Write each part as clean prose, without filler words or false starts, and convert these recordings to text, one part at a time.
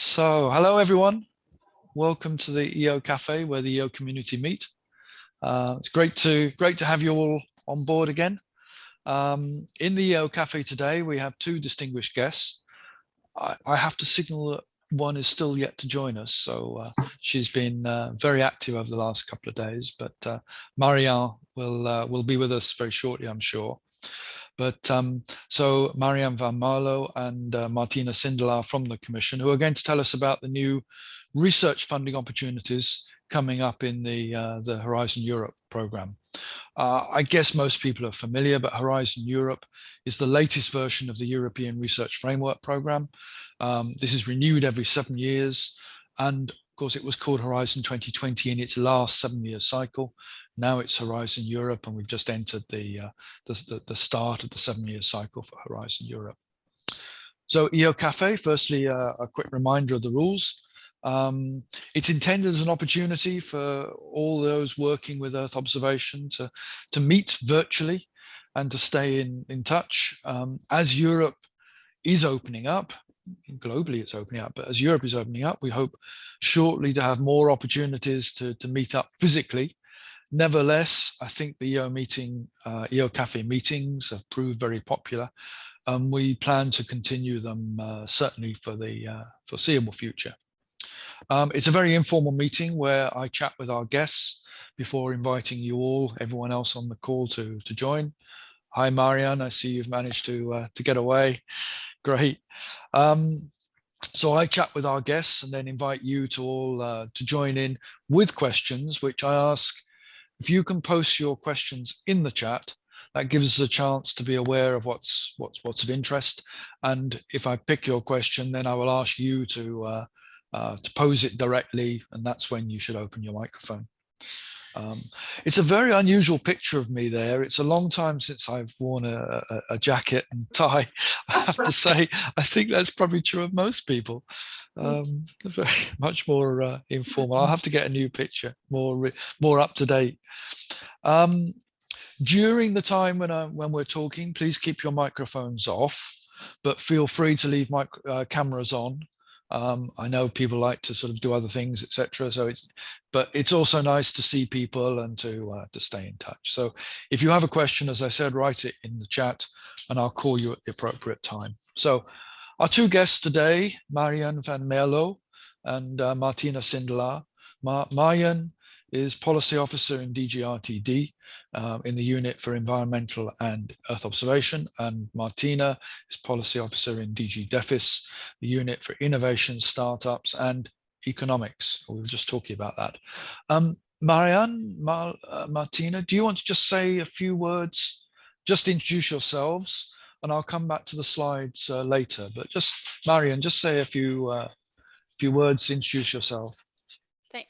Hello everyone. Welcome to the EO Cafe, where the EO community meet. It's great to have you all on board again. In the EO Cafe today, we have two distinguished guests. I have to signal that one is still yet to join us, so she's been very active over the last couple of days. But Marianne will be with us very shortly, I'm sure. But so Marianne van Marlo and Martina Sindelaar from the Commission, who are going to tell us about the new research funding opportunities coming up in the Horizon Europe program. I guess most people are familiar, but Horizon Europe is the latest version of the European Research Framework Program. This is renewed every 7 years, and of course it was called Horizon 2020 in its last 7-year cycle. Now it's Horizon Europe, and we've just entered the start of the 7-year cycle for Horizon Europe. So EOcafe, firstly, a quick reminder of the rules. It's intended as an opportunity for all those working with Earth observation to meet virtually and to stay in touch. As Europe is opening up, globally it's opening up, but as Europe is opening up, we hope shortly to have more opportunities to meet up physically. Nevertheless, I think the EOcafe meetings have proved very popular, and we plan to continue them certainly for the foreseeable future. It's a very informal meeting where I chat with our guests before inviting you all, everyone else on the call, to join. Hi, Marianne, I see you've managed to get away. Great. So I chat with our guests and then invite you to all to join in with questions, which I ask. If you can post your questions in the chat, that gives us a chance to be aware of what's of interest. And if I pick your question, then I will ask you to pose it directly, and that's when you should open your microphone. It's a very unusual picture of me there. It's a long time since I've worn a jacket and tie. I have to say, I think that's probably true of most people. Very much more informal. I'll have to get a new picture, more up to date. During the time when we're talking, please keep your microphones off, but feel free to leave cameras on. I know people like to sort of do other things, etc. But it's also nice to see people and to stay in touch. So if you have a question, as I said, write it in the chat, and I'll call you at the appropriate time. So our two guests today, Marianne van Marlo and Martina Sindelaar. Marianne is Policy Officer in DG RTD in the Unit for Environmental and Earth Observation, and Martina is Policy Officer in DG DEFIS, the Unit for Innovation, Startups and Economics. We were just talking about that. Marianne, Martina, do you want to just say a few words, just introduce yourselves, and I'll come back to the slides later, but just, Marianne, just say a few words, introduce yourself.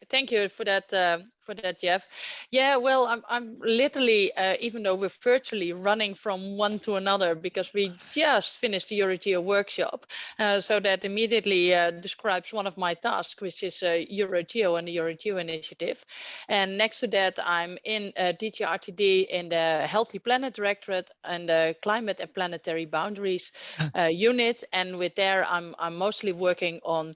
Thank you for that, Jeff. Yeah, well, I'm literally, even though we're virtually, running from one to another because we just finished the EuroGeo workshop. So that immediately describes one of my tasks, which is EuroGeo and the EuroGeo initiative. And next to that, I'm in DG RTD in the Healthy Planet Directorate and the Climate and Planetary Boundaries unit. And with there, I'm mostly working on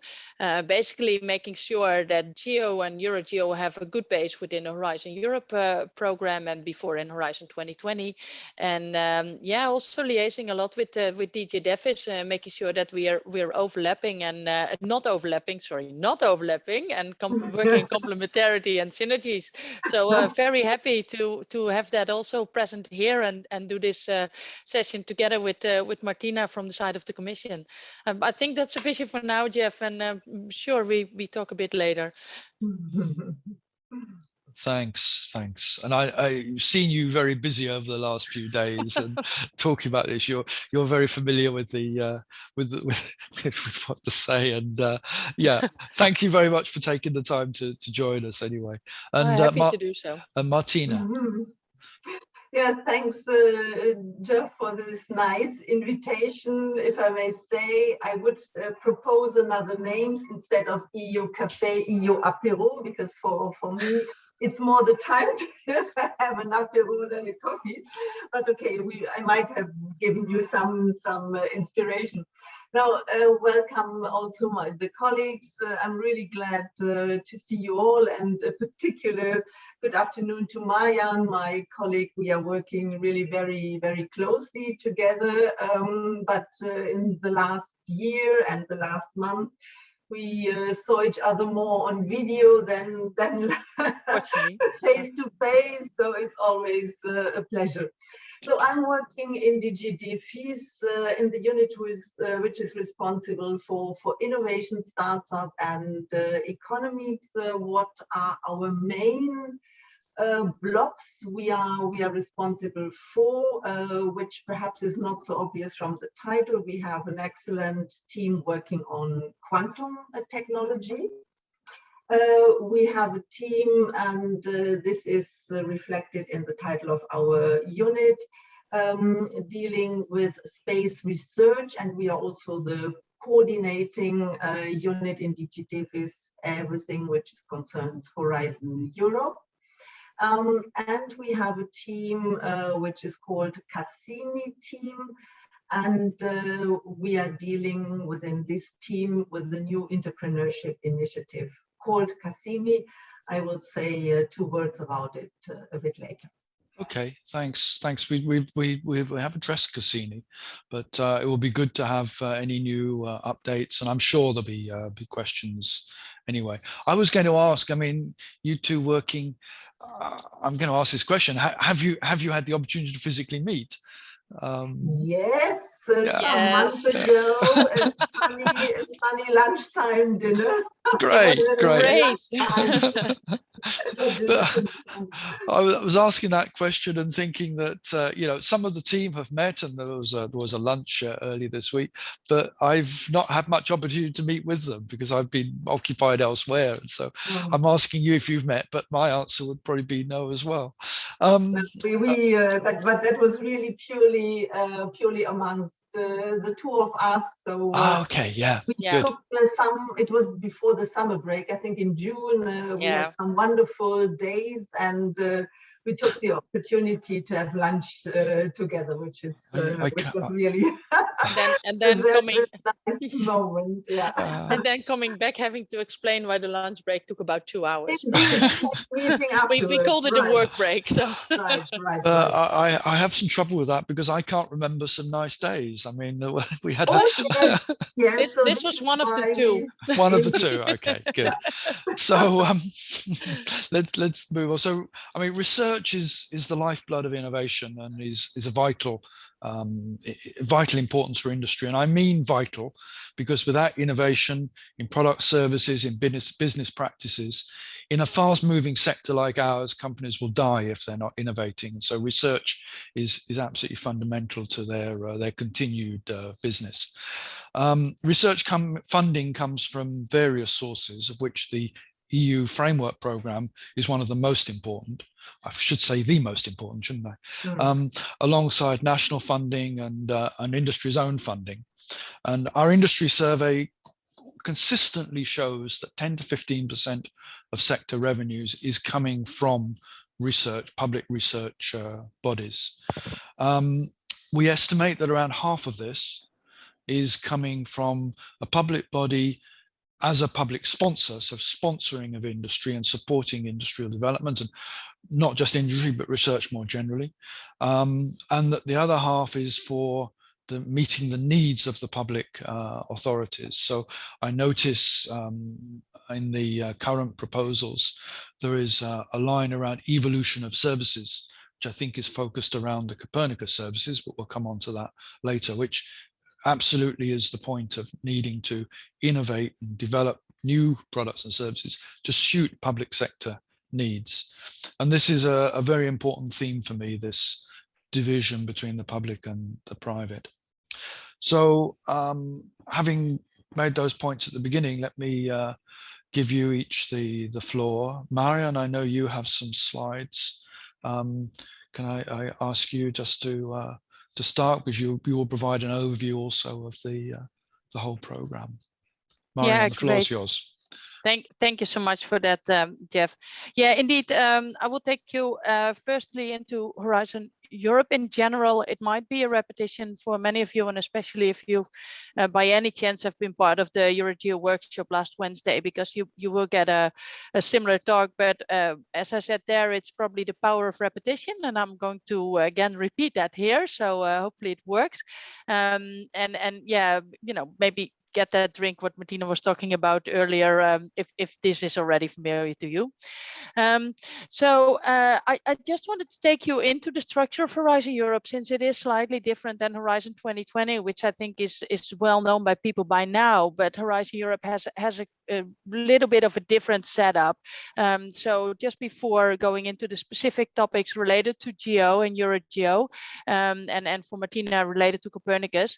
basically making sure that GEO and EuroGeo have a good base within the Horizon Europe program and before in Horizon 2020. And yeah, also liaising a lot with DG DEFIS, making sure that we're overlapping and not overlapping and working complementarity and synergies. So very happy to have that also present here and do this session together with Martina from the side of the Commission. I think that's sufficient for now, Jeff, and sure we talk a bit later. Thanks. And I've seen you very busy over the last few days and talking about this. You're very familiar with with what to say, and yeah, thank you very much for taking the time to join us anyway. And happy to do so. And Martina. Yeah, thanks, Jeff, for this nice invitation. If I may say, I would propose another names instead of EOcafe, EO Apero, because for me, it's more the time to have an apero than a coffee. But okay, I might have given you some inspiration. Now, welcome also the colleagues. I'm really glad to see you all, and a particular good afternoon to Marian, my colleague. We are working really very, very closely together. But in the last year and the last month, we saw each other more on video than face to face. So it's always a pleasure. So I'm working in DG DFIS in the unit which is responsible for innovation, startup, and economics. What are our main blocks we are responsible for, which perhaps is not so obvious from the title. We have an excellent team working on quantum technology. We have a team, and this is reflected in the title of our unit, dealing with space research, and we are also the coordinating unit in DG DFIS, everything which concerns Horizon Europe. And we have a team which is called Cassini team, and we are dealing within this team with the new entrepreneurship initiative called Cassini. I will say 2 words about it a bit later. Okay, thanks. We have addressed Cassini, but it will be good to have any new updates, and I'm sure there'll be questions anyway. I was going to ask, I mean, you two working, I'm going to ask this question. Have you had the opportunity to physically meet? Yes, some months ago, a sunny lunchtime dinner. Great. I was asking that question and thinking that you know, some of the team have met, and there was a lunch early this week, but I've not had much opportunity to meet with them because I've been occupied elsewhere, and so I'm asking you if you've met, but my answer would probably be no as well. But that was really purely amongst the 2 of us. So okay, yeah, we took it was before the summer break, I think in June. We had some wonderful days, and we took the opportunity to have lunch together, which was really and then coming nice moment. And then coming back, having to explain why the lunch break took about 2 hours. Meeting afterwards, we called it a work break. So right. I have some trouble with that because I can't remember some nice days. I mean, we had. This was one of the 2. One of the 2. Okay, good. So let's move on. So I mean, research is the lifeblood of innovation, and is a vital importance for industry. And I mean vital because without innovation in product, services, in business practices, in a fast-moving sector like ours, companies will die if they're not innovating. And so research is absolutely fundamental to their continued business. Research funding comes from various sources, of which the EU framework program is one of the most important. I should say the most important, shouldn't I? Alongside national funding and industry's own funding. And our industry survey consistently shows that 10 to 15% of sector revenues is coming from research, public research bodies. We estimate that around half of this is coming from a public body as a public sponsor, so sponsoring of industry and supporting industrial development, and not just industry, but research more generally. And that the other half is for meeting the needs of the public authorities. So I notice in the current proposals, there is a line around evolution of services, which I think is focused around the Copernicus services, but we'll come on to that later, which absolutely is the point of needing to innovate and develop new products and services to suit public sector needs. And this is a very important theme for me, this division between the public and the private. So having made those points at the beginning, let me give you each the floor. Marian, I know you have some slides. Can I ask you just to start, because you will provide an overview also of the whole program. Marian, the floor is yours. Thank you so much for that, Jeff. Yeah, indeed. I will take you firstly into Horizon Europe in general. It might be a repetition for many of you, and especially if you, by any chance, have been part of the EuroGeo workshop last Wednesday, because you will get a similar talk. But as I said there, it's probably the power of repetition, and I'm going to again repeat that here. So hopefully it works. And yeah, you know, maybe get that drink what Martina was talking about earlier, if this is already familiar to you. So I just wanted to take you into the structure of Horizon Europe, since it is slightly different than Horizon 2020, which I think is well known by people by now. But Horizon Europe has a little bit of a different setup. So just before going into the specific topics related to Geo and EuroGeo, and for Martina related to Copernicus,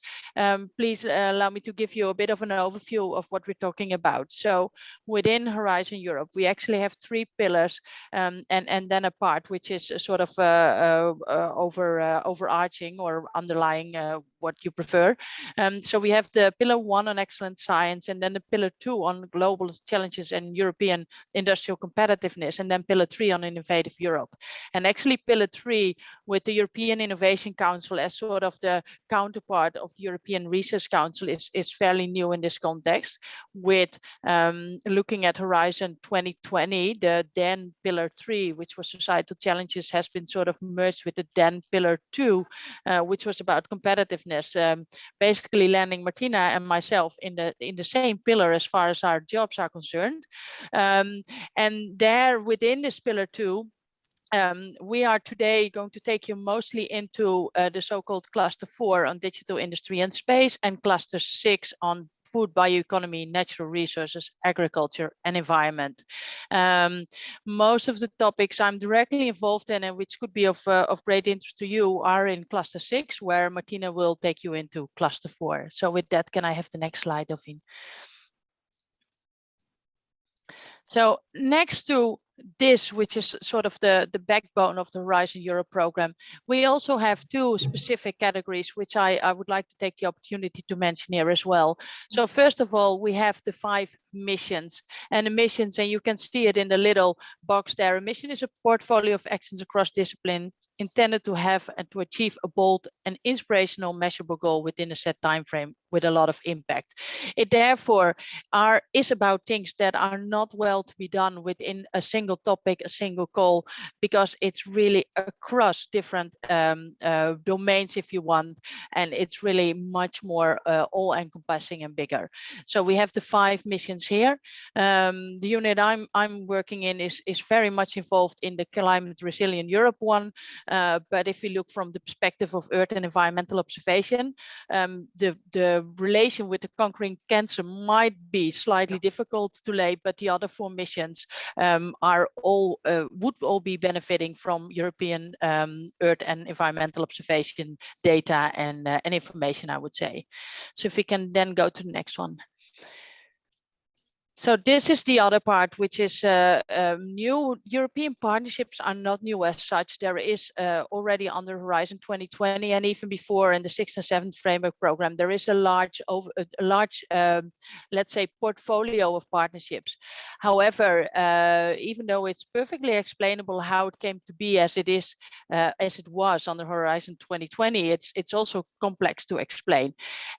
please allow me to give you a bit of an overview of what we're talking about. So within Horizon Europe, we actually have 3 pillars, and then a part which is sort of overarching or underlying, what you prefer. So we have the pillar 1 on excellent science, and then the pillar 2 on global challenges and European industrial competitiveness, and then pillar 3 on innovative Europe. And actually pillar 3, with the European Innovation Council as sort of the counterpart of the European Research Council, is fairly new in this context, with looking at Horizon 2020, the then pillar 3, which was societal challenges, has been sort of merged with the then pillar 2, which was about competitiveness, basically landing Martina and myself in the same pillar as far as our jobs are concerned. And there within this pillar 2, we are today going to take you mostly into the so-called cluster 4 on digital industry and space, and cluster 6 on food, bioeconomy, natural resources, agriculture, and environment. Most of the topics I'm directly involved in, and which could be of great interest to you, are in cluster 6, where Martina will take you into cluster 4. So with that, can I have the next slide, Dauphine? So next to this, which is sort of the backbone of the Horizon Europe program, we also have 2 specific categories, which I would like to take the opportunity to mention here as well. So first of all, we have the 5 missions, and the missions, and you can see it in the little box there. A mission is a portfolio of actions across discipline intended to have and to achieve a bold and inspirational measurable goal within a set time frame with a lot of impact. It therefore is about things that are not well to be done within a single topic, a single goal, because it's really across different domains, if you want, and it's really much more all-encompassing and bigger. So we have the 5 missions here. The unit I'm working in is very much involved in the Climate Resilient Europe one. But if we look from the perspective of Earth and environmental observation, the relation with the conquering cancer might be slightly difficult to lay, but the other 4 missions are all would all be benefiting from European Earth and environmental observation data and information, I would say. So if we can then go to the next one. So this is the other part, which is new. European partnerships are not new as such. There is already under Horizon 2020, and even before in the 6th and 7th framework program, there is a large, let's say, portfolio of partnerships. However, even though it's perfectly explainable how it came to be as it is, as it was under Horizon 2020, it's also complex to explain.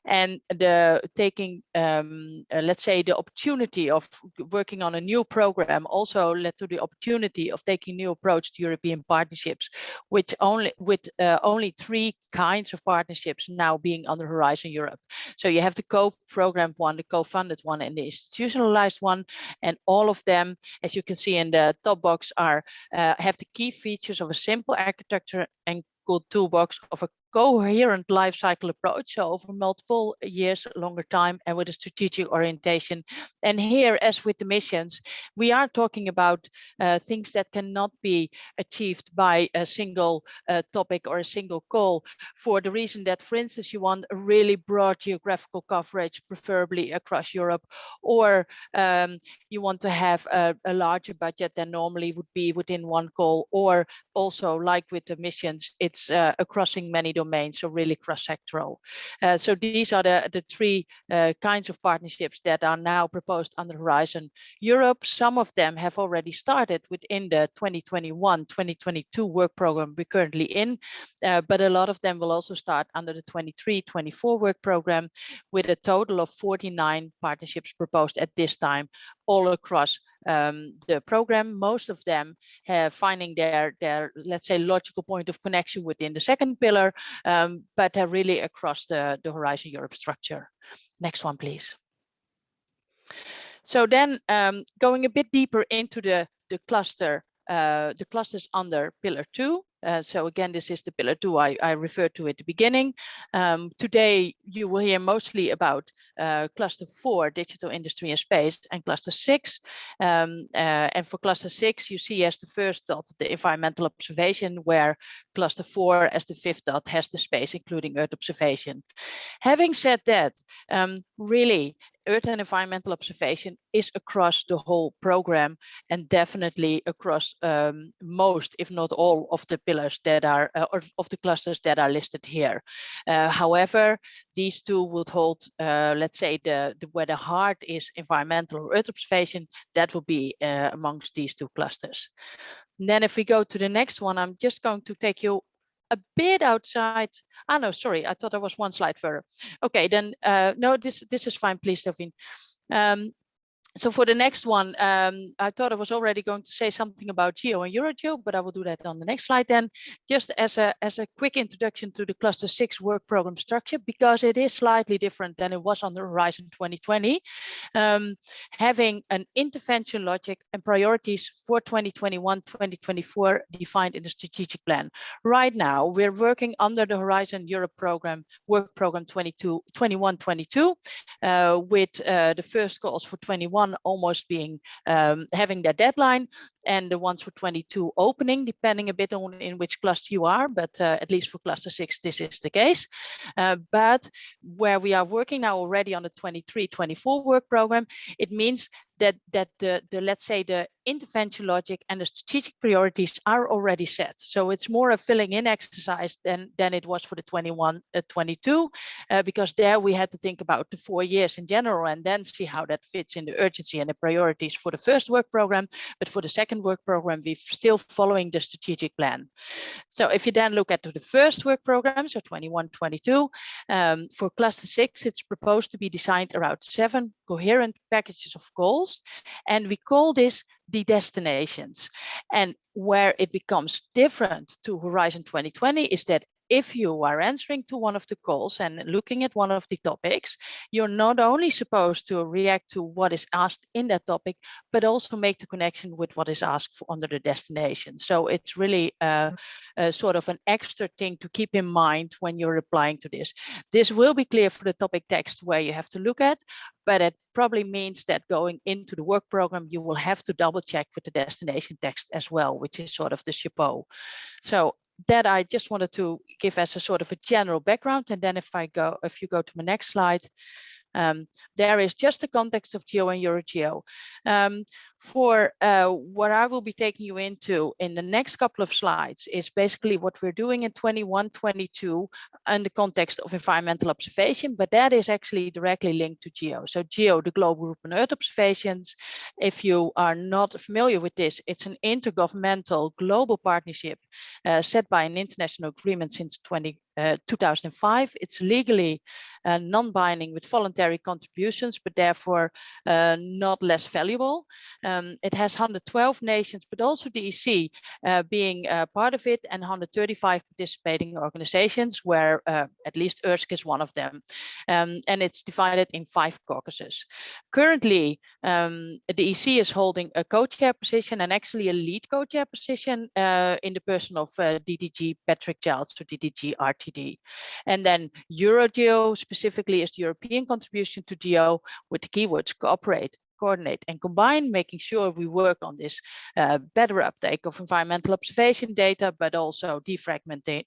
And the taking, let's say, the opportunity of working on a new program also led to the opportunity of taking new approach to European partnerships, which only 3 kinds of partnerships now being under Horizon Europe. So you have the co-programmed one, the co-funded one, and the institutionalized one, and all of them, as you can see in the top box, are have the key features of a simple architecture and good toolbox of a coherent life cycle approach, so over multiple years, longer time, and with a strategic orientation. And here, as with the missions, we are talking about things that cannot be achieved by a single topic or a single goal, for the reason that, for instance, you want a really broad geographical coverage, preferably across Europe, or you want to have a larger budget than normally would be within one goal, or also, like with the missions, it's crossing many domains, so really cross-sectoral. So these are the three kinds of partnerships that are now proposed under Horizon Europe. Some of them have already started within the 2021-2022 work program we're currently in, but a lot of them will also start under the 23-24 work program, with a total of 49 partnerships proposed at this time, all across the program. Most of them have finding their let's say logical point of connection within the second pillar, but are really across the Horizon Europe structure. Next one, please. So then going a bit deeper into the clusters under pillar 2. So again, this is the pillar 2 I referred to at the beginning. Today, you will hear mostly about cluster 4, digital industry and space, and cluster 6. And for cluster 6, you see as the first dot, the environmental observation, where cluster 4 as the fifth dot has the space, including Earth observation. Having said that, really, Earth and environmental observation is across the whole program, and definitely across most, if not all, of the pillars that are, or of the clusters that are listed here. However, these two would hold, let's say, where the heart is environmental or Earth observation, that will be amongst these two clusters. And then if we go to the next one, I'm just going to take you a bit outside. Ah, no, sorry, I thought I was one slide further. Okay, then no, this is fine, please, Delphine. So for the next one, I thought I was already going to say something about GEO and EuroGEO, but I will do that on the next slide then. Just as a quick introduction to the cluster 6 work program structure, because it is slightly different than it was on the Horizon 2020, having an intervention logic and priorities for 2021-2024 defined in the strategic plan. Right now, we're working under the Horizon Europe program, work program 21-22, with the first calls for 21 almost being having their deadline, and the ones for 22 opening, depending a bit on in which cluster you are, but at least for cluster 6 this is the case. But where we are working now already on the 23-24 work program, it means that the let's say the intervention logic and the strategic priorities are already set. So it's more a filling in exercise than it was for the 21-22, because there we had to think about the 4 years in general and then see how that fits in the urgency and the priorities for the first work program. But for the second work program, we're still following the strategic plan. So if you then look at the first work program, so 21-22, for cluster 6, it's proposed to be designed around 7 coherent packages of goals, and we call this the destinations. And where it becomes different to Horizon 2020 is that if you are answering to one of the calls and looking at one of the topics, you're not only supposed to react to what is asked in that topic, but also make the connection with what is asked for under the destination. So it's really sort of an extra thing to keep in mind when you're replying to this. This will be clear for the topic text where you have to look at, but it probably means that going into the work program, you will have to double check with the destination text as well, which is sort of the chapeau. So that I just wanted to give as a sort of a general background. And then if you go to my next slide, there is just the context of GEO and EuroGEO. For what I will be taking you into in the next couple of slides is basically what we're doing in 21-22 in the context of environmental observation, but that is actually directly linked to GEO. So GEO, the Global Group on Earth Observations. If you are not familiar with this, it's an intergovernmental global partnership set by an international agreement since 2005. It's legally non-binding with voluntary contributions, but therefore not less valuable. It has 112 nations, but also the EC being part of it, and 135 participating organizations, where at least ERSC is one of them. And it's divided in 5 caucuses. Currently, the EC is holding a co-chair position and actually a lead co-chair position in the person of DDG Patrick Giles, so DDG RTD. And then EuroGEO specifically is the European contribution to GEO with the keywords cooperate, coordinate and combine, making sure we work on this better uptake of environmental observation data, but also defragmenting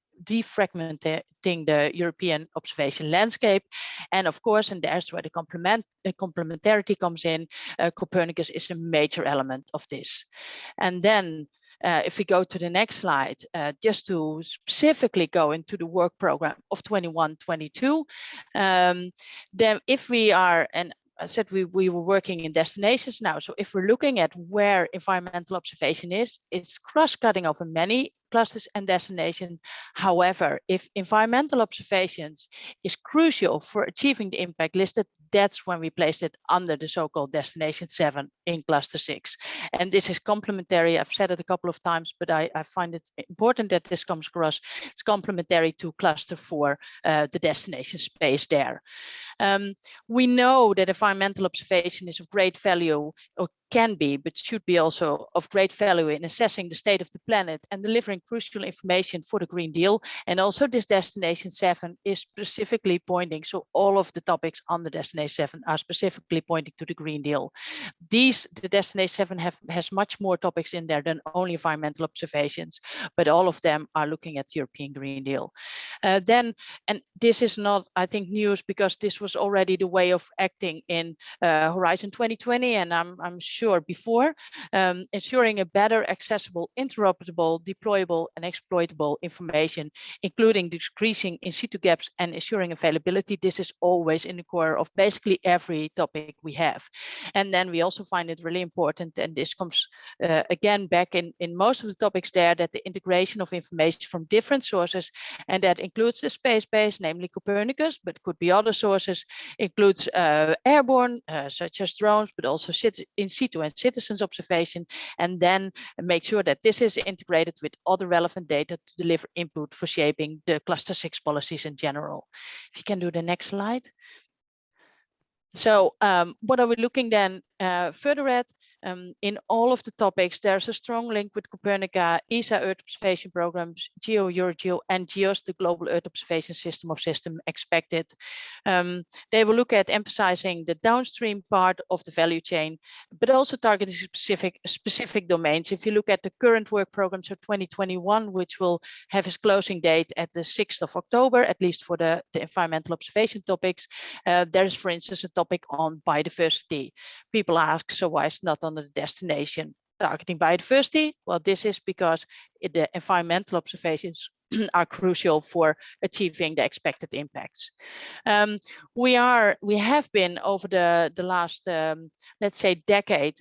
the European observation landscape. And of course, and there's where the complementarity comes in, Copernicus is a major element of this. And then if we go to the next slide, just to specifically go into the work program of 21-22, then if we are, and I said we were working in destinations now. So if we're looking at where environmental observation is, it's cross-cutting over many clusters and destinations. However, if environmental observations is crucial for achieving the impact listed, that's when we place it under the so-called destination 7 in cluster 6. And this is complementary. I've said it a couple of times, but I find it important that this comes across. It's complementary to cluster 4, the destination space there. We know that environmental observation is of great value, or can be, but should be also of great value in assessing the state of the planet and delivering crucial information for the Green Deal. And also this destination 7 is specifically pointing, so all of the topics on the destination 7 are specifically pointing to the Green Deal. The destination 7 has much more topics in there than only environmental observations, but all of them are looking at the European Green Deal. And this is not, I think, news, because this was already the way of acting in Horizon 2020, and I'm sure before, ensuring a better, accessible, interoperable, deployable, and exploitable information, including decreasing in situ gaps and ensuring availability. This is always in the core of basically every topic we have. And then we also find it really important, and this comes again back in most of the topics there, that the integration of information from different sources, and that includes the space-based, namely Copernicus, but could be other sources, includes airborne, such as drones, but also in situ and citizens observation, and then make sure that this is integrated with other relevant data to deliver input for shaping the cluster 6 policies in general. If you can do the next slide. So what are we looking then further at? In all of the topics, there's a strong link with Copernica, ESA Earth Observation Programs, GEO, EuroGeo, and GEOS, the Global Earth Observation System of System expected. They will look at emphasizing the downstream part of the value chain, but also targeting specific domains. If you look at the current work programs of 2021, which will have its closing date at the 6th of October, at least for the environmental observation topics, there's, for instance, a topic on biodiversity. People ask, so why is it not on the destination targeting biodiversity? Well, this is because the environmental observations are crucial for achieving the expected impacts. We have been over the last, let's say, decade,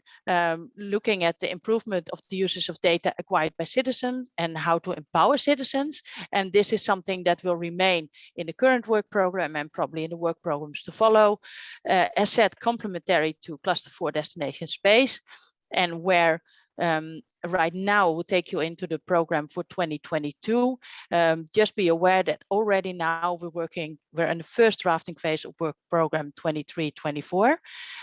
looking at the improvement of the uses of data acquired by citizens and how to empower citizens. And this is something that will remain in the current work program and probably in the work programs to follow. As said, complementary to Cluster 4 destination space, and where right now we'll take you into the program for 2022. Just be aware that already now we're in the first drafting phase of work program 23-24.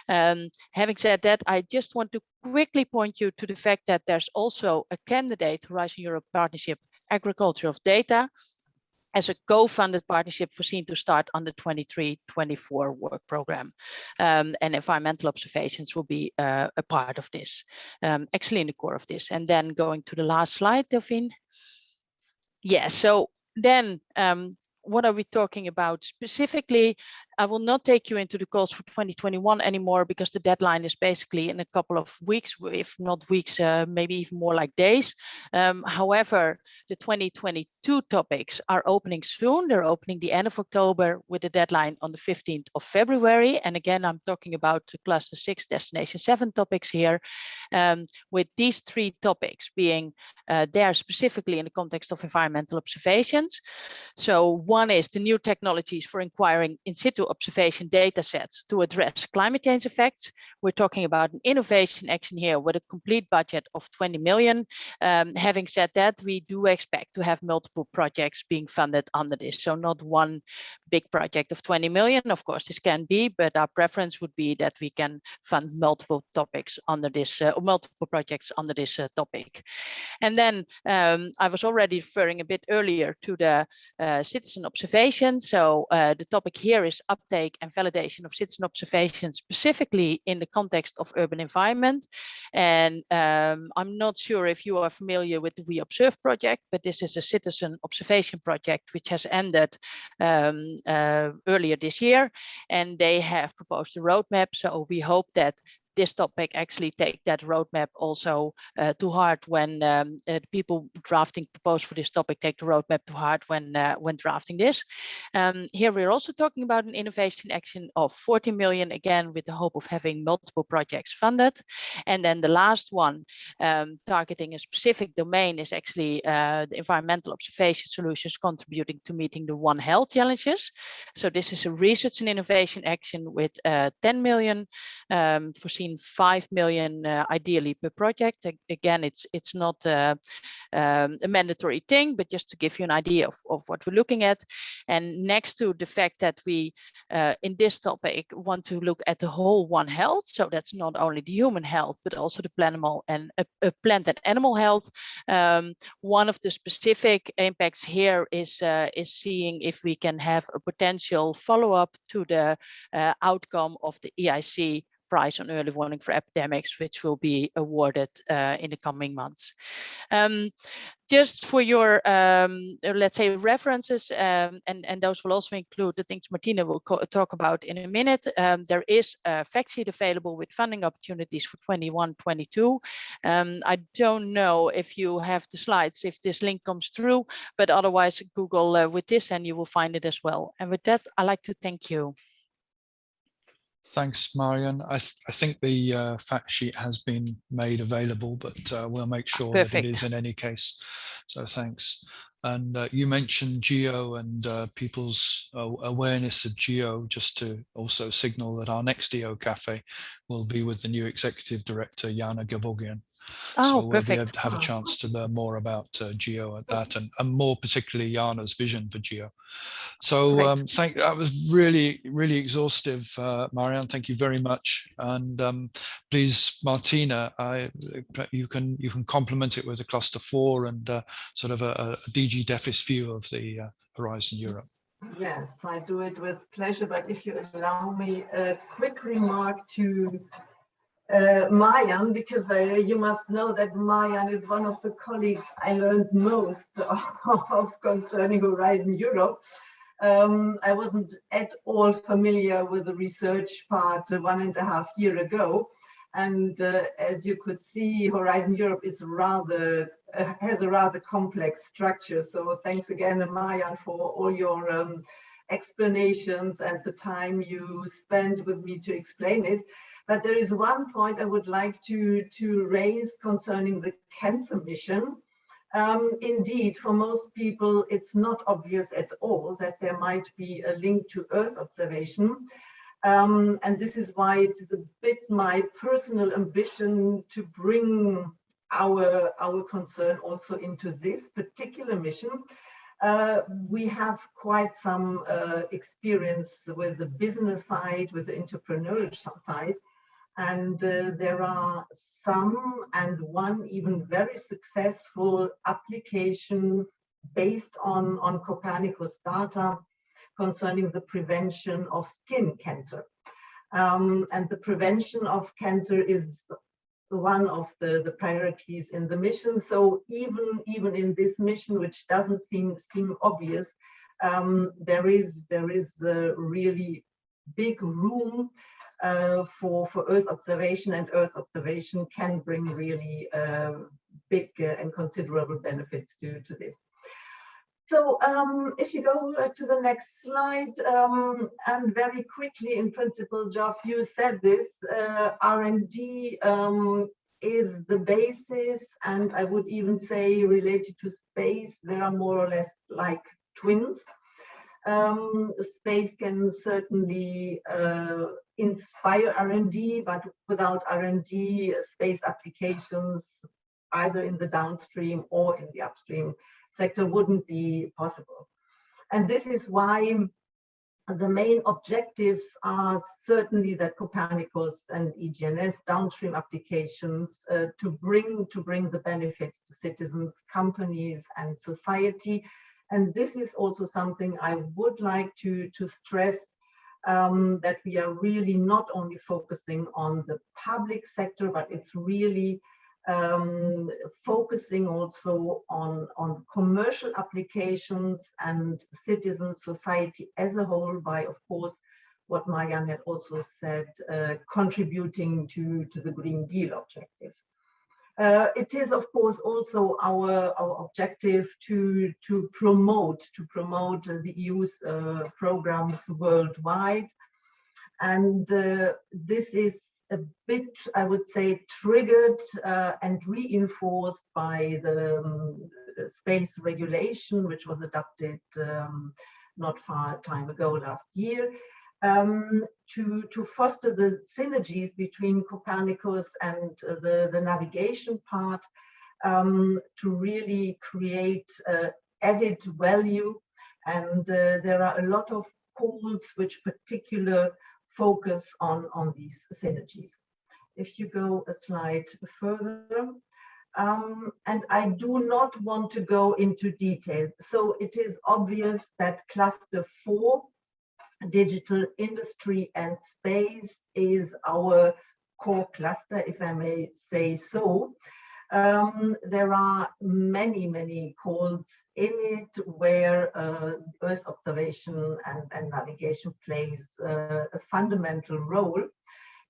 Having said that, I just want to quickly point you to the fact that there's also a candidate Horizon Europe Partnership Agriculture of Data as a co-funded partnership foreseen to start on the 23-24 work program. And environmental observations will be a part of this, actually in the core of this. And then going to the last slide, Delphine. Yeah, so then what are we talking about specifically? I will not take you into the calls for 2021 anymore, because the deadline is basically in a couple of weeks, if not weeks, maybe even more like days. However, the 2022 topics are opening soon. They're opening the end of October with a deadline on the 15th of February. And again, I'm talking about the Cluster 6 Destination 7 topics here, with these 3 topics being there specifically in the context of environmental observations. So one is the new technologies for inquiring in situ observation data sets to address climate change effects. We're talking about an innovation action here with a complete budget of 20 million. Having said that, we do expect to have multiple projects being funded under this. So not one big project of 20 million. Of course, this can be, but our preference would be that we can fund multiple topics under this, multiple projects under this topic. And then I was already referring a bit earlier to the citizen observation. So the topic here is uptake and validation of citizen observation, specifically in the context of urban environment. And I'm not sure if you are familiar with the We Observe project, but this is a citizen observation project which has ended earlier this year, and they have proposed a roadmap. So we hope that this topic actually take that roadmap also to heart when the people drafting proposals for this topic take the roadmap to heart when drafting this. Here we're also talking about an innovation action of 40 million, again with the hope of having multiple projects funded. And then the last one, targeting a specific domain, is actually the environmental observation solutions contributing to meeting the One Health challenges. So this is a research and innovation action with 10 million, foreseen 5 million ideally per project. Again, it's not a mandatory thing, but just to give you an idea of what we're looking at. And next to the fact that we in this topic want to look at the whole One Health, so that's not only the human health but also the plant and animal health. One of the specific impacts here is seeing if we can have a potential follow-up to the outcome of the EIC prize on early warning for epidemics, which will be awarded in the coming months. Just for your, let's say, references, and those will also include the things Martina will talk about in a minute. There is a fact sheet available with funding opportunities for 21-22. I don't know if you have the slides, if this link comes through, but otherwise Google with this and you will find it as well. And with that, I'd like to thank you. Thanks, Marian. I think the fact sheet has been made available, but we'll make sure that it is in any case. So thanks. And you mentioned GEO and people's awareness of GEO, just to also signal that our next EOcafe will be with the new Executive Director, Jana Gevorgian. So we'll be able to have a chance to learn more about GEO at that, and more particularly Jana's vision for GEO. So that was really, really exhaustive, Marianne. Thank you very much. And please, Martina, you can complement it with a cluster 4 and sort of a DG DEFIS view of the Horizon Europe. Yes, I do it with pleasure. But if you allow me a quick remark to Marianne, because you must know that Marianne is one of the colleagues I learned most of concerning Horizon Europe. I wasn't at all familiar with the research part 1.5 years ago. And as you could see, Horizon Europe is has a rather complex structure. So thanks again, Marianne, for all your explanations and the time you spent with me to explain it. But there is one point I would like to raise concerning the cancer mission. Indeed, for most people, it's not obvious at all that there might be a link to Earth observation. And this is why it is a bit my personal ambition to bring our concern also into this particular mission. We have quite some experience with the business side, with the entrepreneurial side. And there are some, and one even very successful application based on Copernicus data concerning the prevention of skin cancer. And the prevention of cancer is one of the priorities in the mission. So even in this mission, which doesn't seem obvious, there is a really big room for Earth observation, and Earth observation can bring really big and considerable benefits to this. So if you go to the next slide, and very quickly, in principle, Geoff, you said this, R&D is the basis, and I would even say related to space, they are more or less like twins. Space can certainly inspire R&D, but without R&D, space applications, either in the downstream or in the upstream sector, wouldn't be possible. And this is why the main objectives are certainly that Copernicus and EGNSS downstream applications to bring the benefits to citizens, companies, and society. And this is also something I would like to stress, that we are really not only focusing on the public sector, but it's really focusing also on commercial applications and citizen society as a whole by, of course, what Marianne had also said, contributing to the Green Deal objectives. It is, of course, also our objective to promote the EU's programs worldwide, and this is a bit, I would say, triggered and reinforced by the space regulation, which was adopted not far time ago last year, to foster the synergies between Copernicus and the navigation part, to really create added value. And there are a lot of calls which particular focus on these synergies. If you go a slide further, and I do not want to go into details. So it is obvious that cluster 4, digital industry and space, is our core cluster, if I may say so. There are many calls in it where Earth observation and navigation plays a fundamental role.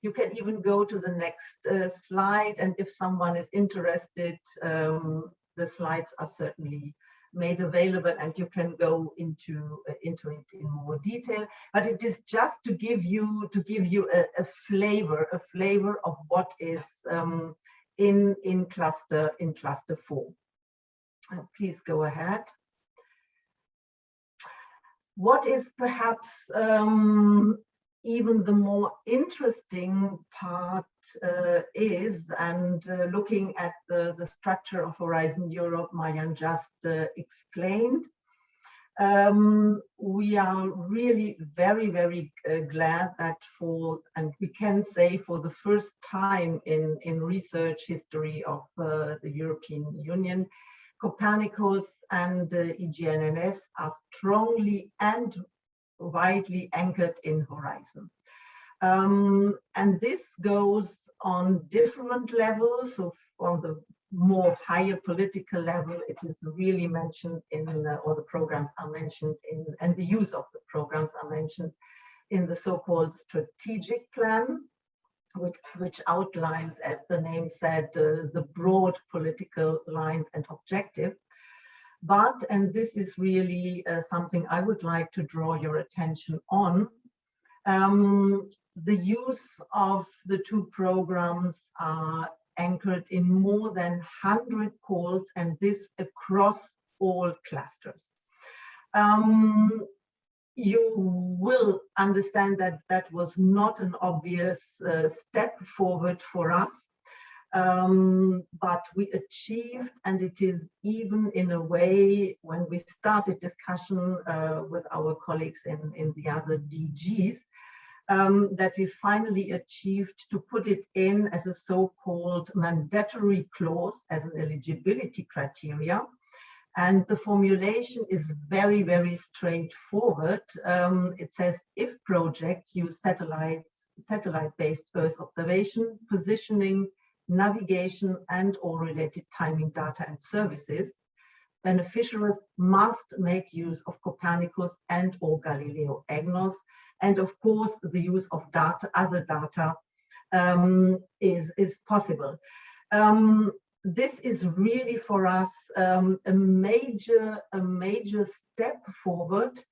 You can even go to the next slide, and if someone is interested, the slides are certainly made available and you can go into it in more detail. But it is just to give you a flavor of what is in cluster 4. Please go ahead. What is perhaps even the more interesting part is, and looking at the structure of Horizon Europe, Marianne just explained, we are really very glad that and we can say for the first time in research history of the European Union, Copernicus and EGNSS are strongly and widely anchored in Horizon. And this goes on different levels. So on the more higher political level, it is really mentioned in, or the programs are mentioned in, and the use of the programs are mentioned in the so-called strategic plan, which outlines, as the name said, the broad political lines and objective. But, and this is really something I would like to draw your attention on, the use of the two programs are anchored in more than 100 calls, and this across all clusters. You will understand that that was not an obvious step forward for us. But we achieved, and it is even in a way when we started discussion with our colleagues in the other DGs, that we finally achieved to put it in as a so-called mandatory clause, as an eligibility criteria. And the formulation is very straightforward. It says if projects use satellite-based Earth observation, positioning, navigation and/or related timing data and services, beneficiaries must make use of Copernicus and/or Galileo EGNOS, and of course the use of other data is possible. This is really for us a major step forward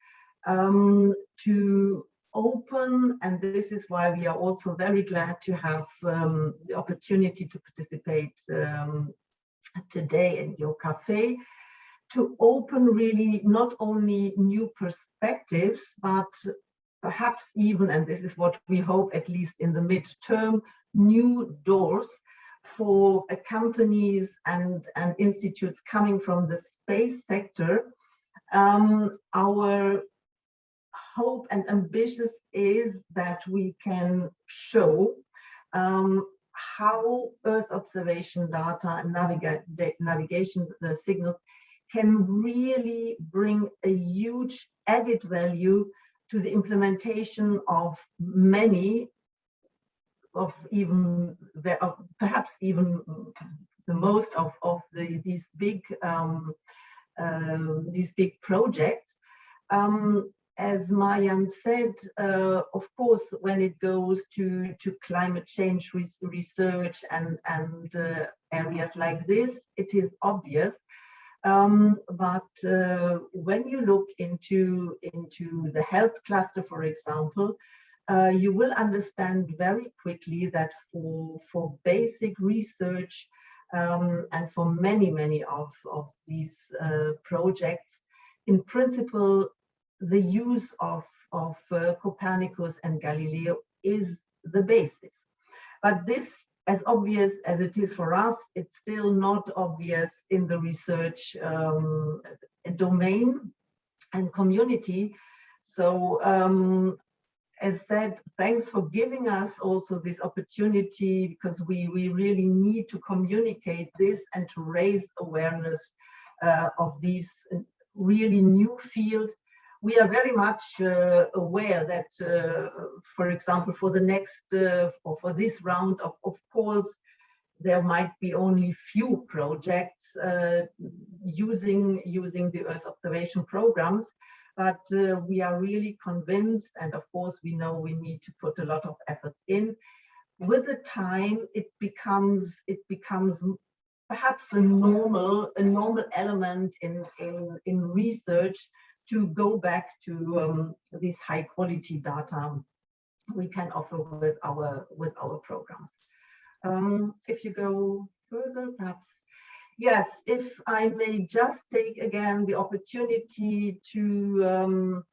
to open, and this is why we are also very glad to have the opportunity to participate today in EOcafe, to open really not only new perspectives, but perhaps even, and this is what we hope at least in the midterm, new doors for companies and institutes coming from the space sector. Our hope and ambitious is that we can show how Earth observation data and navigation signals can really bring a huge added value to the implementation of many of perhaps even the most of these big projects. as Marian said, of course, when it goes to climate change research and areas like this, it is obvious. But when you look into the health cluster, for example, you will understand very quickly that for basic research and for many of these projects, in principle, the use of Copernicus and Galileo is the basis. But this, as obvious as it is for us, it's still not obvious in the research domain and community. So as said, thanks for giving us also this opportunity, because we really need to communicate this and to raise awareness of these really new field. We are very much aware that, for example, for the next or for this round of calls, there might be only few projects using the Earth observation programs, but we are really convinced, and of course we know we need to put a lot of effort in. With the time, it becomes perhaps a normal element in research to go back to these high quality data we can offer with our programs. If you go further, perhaps. Yes, if I may just take again the opportunity to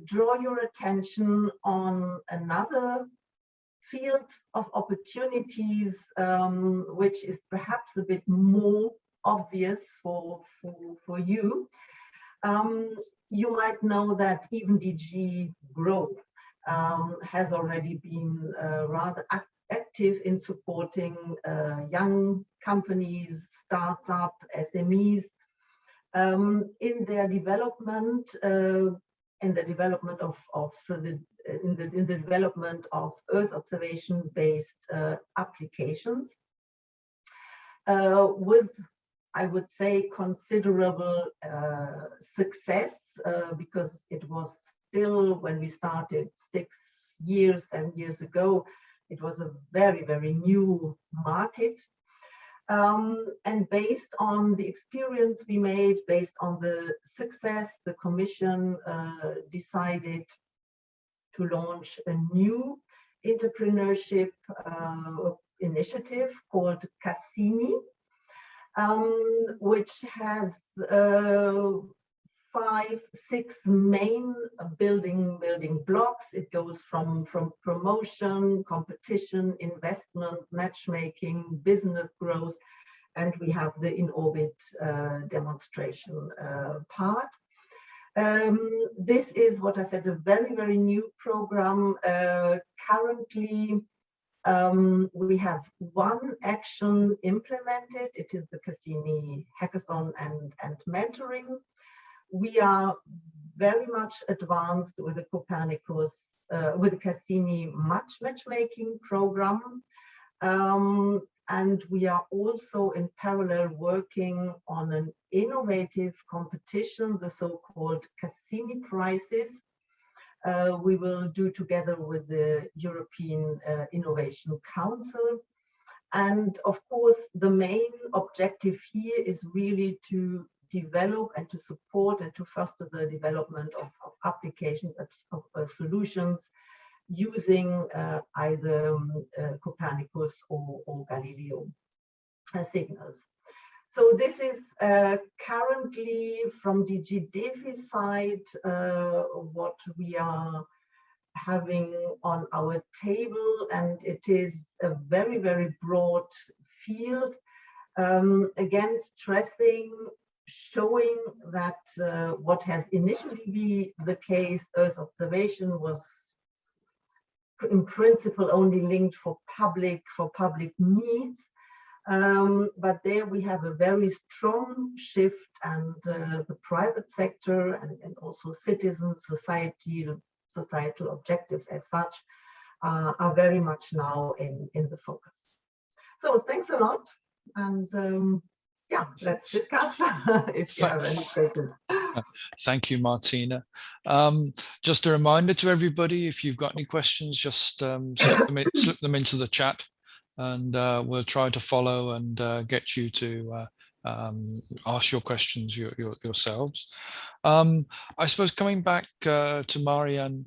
draw your attention on another field of opportunities, which is perhaps a bit more obvious for you. You might know that even DG Grow has already been rather active in supporting young companies, startup, SMEs in their development, in the development of Earth observation-based applications, with, I would say, considerable success, because it was still, when we started 7 years ago, it was a very new market. And based on the experience we made, based on the success, the Commission decided to launch a new entrepreneurship initiative called Cassini, which has 5-6 main building blocks. It goes from promotion, competition, investment, matchmaking, business growth, and we have the in-orbit demonstration part. This is what I said, a very new program. Currently, we have one action implemented. It is the Cassini Hackathon and mentoring. We are very much advanced with the Copernicus, with the Cassini matchmaking program. And we are also in parallel working on an innovative competition, the so-called Cassini prizes. We will do together with the European Innovation Council. And of course, the main objective here is really to develop and to support and to foster the development of applications of solutions using either Copernicus or Galileo signals. So this is currently from DG DEFI side what we are having on our table, and it is a very broad field. Again, stressing, showing that what has initially been the case, Earth observation, was in principle only linked for public needs. But there we have a very strong shift, and the private sector and also citizen societal objectives as such are very much now in the focus. So thanks a lot, and yeah, let's discuss if you have any questions. Thank you, Martina. Just a reminder to everybody, if you've got any questions, just slip them into the chat, and we'll try to follow and get you to ask your questions yourselves. I suppose coming back to Marianne,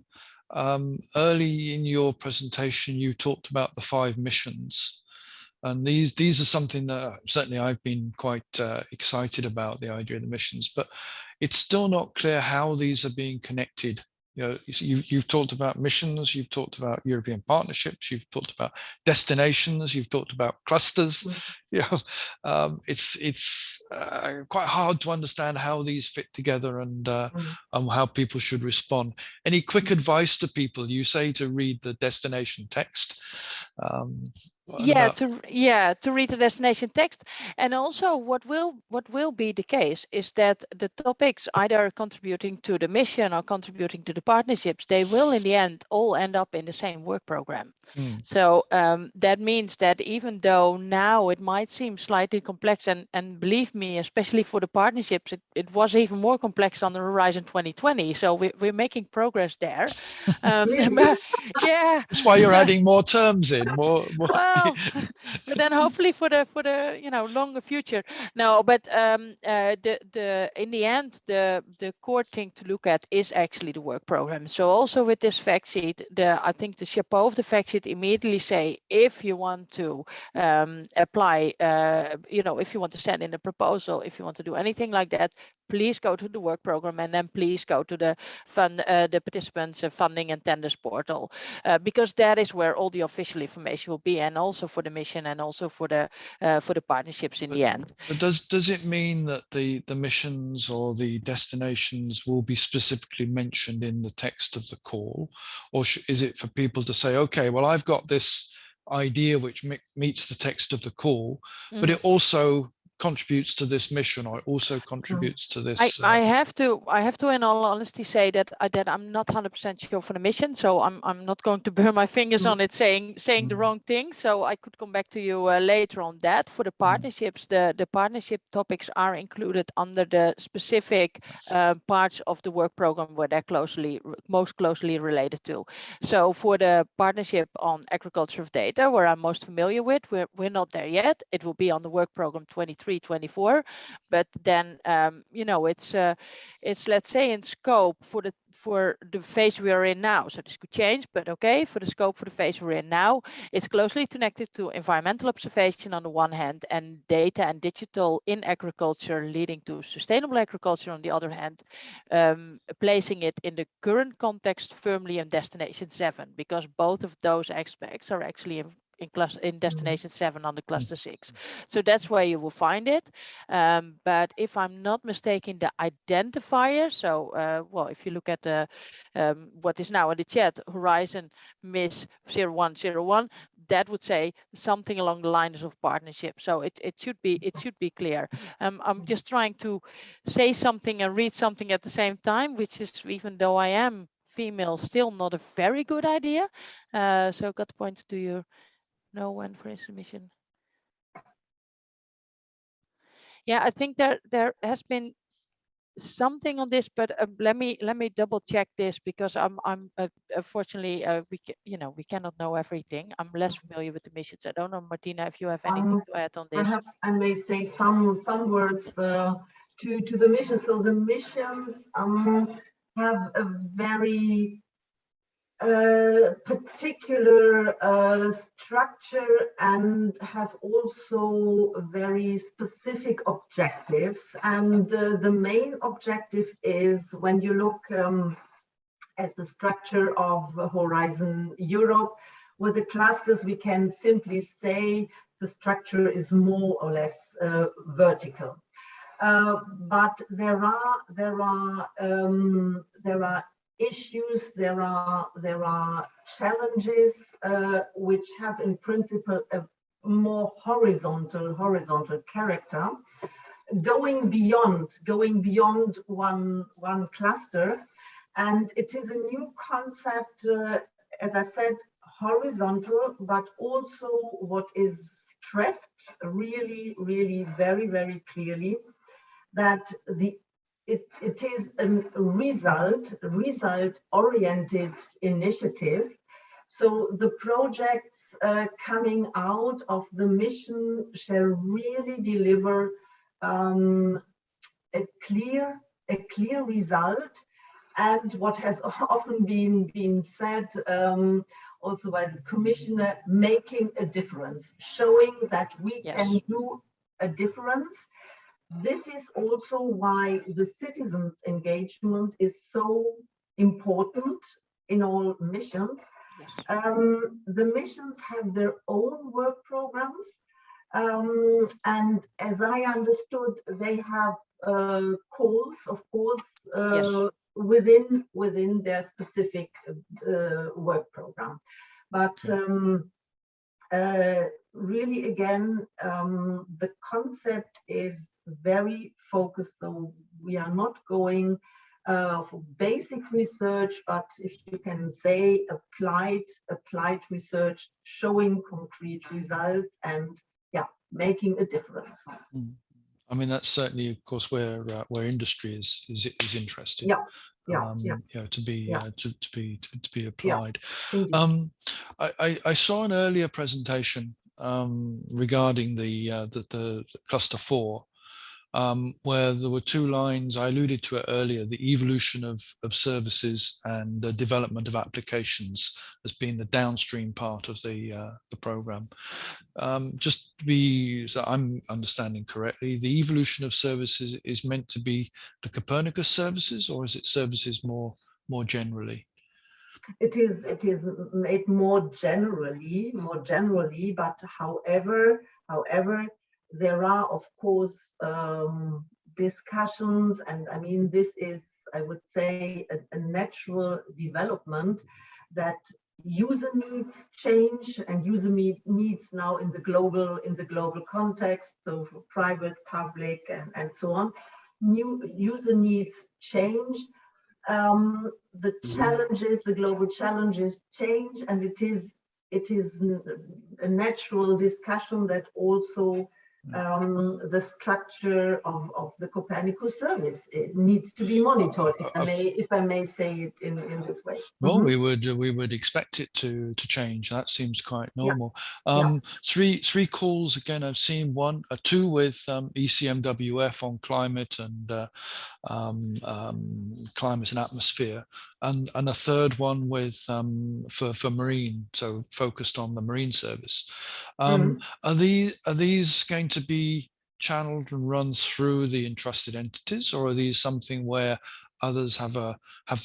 early in your presentation, you talked about the 5 missions. And these are something that certainly I've been quite excited about, the idea of the missions, but it's still not clear how these are being connected. You've talked about missions, you've talked about European partnerships, you've talked about destinations, you've talked about clusters. It's quite hard to understand how these fit together and how people should respond. Any quick advice to people? You say to read the destination text. To read the destination text, and also what will be the case is that the topics either contributing to the mission or contributing to the partnerships, they will in the end all end up in the same work program. So that means that even though now it might seem slightly complex, and believe me, especially for the partnerships, it was even more complex on the Horizon 2020. So we're making progress there. Yeah, that's why you're adding more terms in. More. Well, but then hopefully for the longer future. No, but the in the end the core thing to look at is actually the work program. So also with this fact sheet, I think the chapeau of the fact sheet immediately say, if you want to apply, if you want to send in a proposal, if you want to do anything like that, please go to the work program, and then please go to the the participants funding and tenders portal, because that is where all the official information will be, and also for the mission, and also for the partnerships in the end. But does it mean that the missions or the destinations will be specifically mentioned in the text of the call, or is it for people to say, okay, well, I've got this idea which meets the text of the call, but it also contributes to this mission, or it also contributes to this. I have to in all honesty say that I'm not 100% sure for the mission, so I'm not going to burn my fingers on it saying the wrong thing. So I could come back to you later on that. For the partnerships, the partnership topics are included under the specific parts of the work program where they're most closely related to. So for the partnership on agriculture of data, where I'm most familiar with, we're not there yet. It will be on the work program 23-24, but then it's let's say in scope for the phase we are in now. So this could change, but okay, for the scope for the phase we're in now, it's closely connected to environmental observation on the one hand, and data and digital in agriculture leading to sustainable agriculture on the other hand, placing it in the current context firmly in destination 7, because both of those aspects are actually in destination 7 on the cluster 6. So that's where you will find it. But if I'm not mistaken, the identifier, so if you look at the what is now in the chat, Horizon Miss 0101, that would say something along the lines of partnership. So it should be clear. I'm just trying to say something and read something at the same time, which is, even though I am female, still not a very good idea. So got the point to your no one for submission. Yeah, I think there has been something on this, but let me double check this, because I'm unfortunately we cannot know everything. I'm less familiar with the missions. I don't know, Martina, if you have anything to add on this. Perhaps I may say some words to the mission. So the missions have a very particular structure and have also very specific objectives. And the main objective is, when you look at the structure of Horizon Europe, with the clusters, we can simply say the structure is more or less vertical. But there are issues, there are challenges which have in principle a more horizontal character, going beyond one cluster. And it is a new concept, as I said, horizontal, but also what is stressed really very clearly, that the it is a result-oriented initiative. So the projects coming out of the mission shall really deliver a clear result, and what has often been said also by the commissioner, making a difference, showing that we can do a difference. This is also why the citizens' engagement is so important in all missions. The missions have their own work programs, and as I understood, they have calls, of course, within their specific work program. But really, again, the concept is very focused. So we are not going for basic research, but if you can say applied research, showing concrete results and making a difference. I mean, that's certainly, of course, where industry is interested. To be applied. I saw an earlier presentation regarding the cluster 4. Where there were 2 lines, I alluded to it earlier, the evolution of services and the development of applications as being the downstream part of the program. Just to be, so I'm understanding correctly, the evolution of services is meant to be the Copernicus services, or is it services more generally? It is made more generally, but however, there are, of course, discussions, and I mean, this is, I would say, a natural development that user needs change, and user needs now in the global context, so for private, public, and so on. New user needs change. The challenges, the global challenges change, and it is a natural discussion that also the structure of the Copernicus service, it needs to be monitored, if I may say it in this way. Well, we would expect it to change. That seems quite normal. Three calls again. I've seen 2 with ECMWF on climate and climate and atmosphere, and a 3rd one with for marine, so focused on the marine service. Are these going to be channeled and run through the entrusted entities, or are these something where others have the